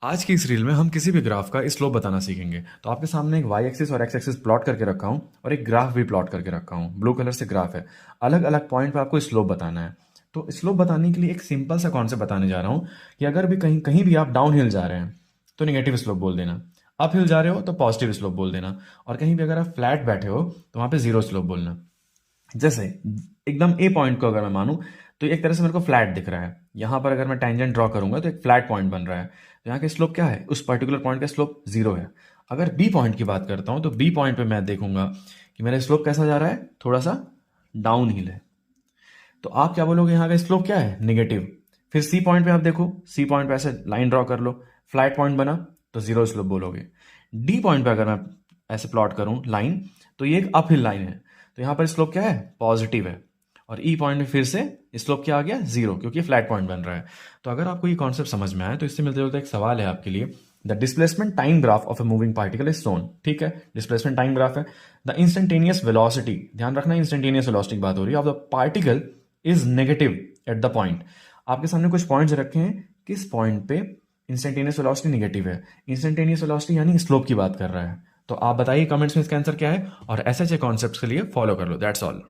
आज की इस रील में हम किसी भी ग्राफ का स्लोप बताना सीखेंगे। तो आपके सामने एक वाई एक्सिस और एक्स एक्सिस प्लॉट करके रखा हूँ और एक ग्राफ भी प्लॉट करके रखा हूँ। ब्लू कलर से ग्राफ है। अलग अलग पॉइंट पे आपको स्लोप बताना है। तो स्लोप बताने के लिए एक सिंपल सा कॉन्सेप्ट बताने जा रहा हूँ कि अगर भी कहीं कहीं भी आप डाउन हिल जा रहे हैं तो निगेटिव स्लोप बोल देना। अप हिल जा रहे हो तो पॉजिटिव स्लोप बोल देना। और कहीं भी अगर आप फ्लैट बैठे हो तो वहाँ पे जीरो स्लोप बोलना। जैसे एकदम ए पॉइंट को अगर मैं मानूं तो एक तरह से मेरे को फ्लैट दिख रहा है। यहाँ पर अगर मैं टेंजेंट ड्रॉ करूंगा तो एक फ्लैट पॉइंट बन रहा है। तो यहाँ का स्लोप क्या है? उस पर्टिकुलर पॉइंट का स्लोप जीरो है। अगर बी पॉइंट की बात करता हूँ तो बी पॉइंट पे मैं देखूंगा कि मेरा स्लोप कैसा जा रहा है, थोड़ा सा डाउन हिल है। तो आप क्या बोलोगे? यहाँ का स्लोप क्या है? निगेटिव। फिर सी पॉइंट पे आप देखो, सी पॉइंट पे ऐसे लाइन ड्रॉ कर लो, फ्लैट पॉइंट बना तो जीरो स्लोप बोलोगे। डी पॉइंट पे अगर मैं ऐसे प्लॉट करूं लाइन तो ये एक अप हिल लाइन है। तो यहाँ पर स्लोप क्या है? पॉजिटिव है। और ई पॉइंट में फिर से स्लोप क्या आ गया? जीरो, क्योंकि फ्लैट पॉइंट बन रहा है। तो अगर आपको ये कॉन्सेप्ट समझ में आए तो इससे मिलते जुलते एक सवाल है आपके लिए। The displacement time graph of a moving particle is shown. ठीक है, डिस्प्लेसमेंट टाइम ग्राफ है। द इंस्टेंटेनियस वेलोसिटी, ध्यान रखना इंस्टेंटेनियस वेलोसिटी की बात हो रही है, of the particle is negative at the point. आपके सामने कुछ पॉइंट्स रखे हैं, किस पॉइंट पे इंस्टेंटेनियस वेलोसिटी नेगेटिव है? इंस्टेंटेनियस वेलोसिटी यानी स्लोप की बात कर रहा है। तो आप बताइए कमेंट्स में इसका आंसर क्या है, और ऐसे कॉन्सेप्ट्स के लिए फॉलो कर लो। That's all.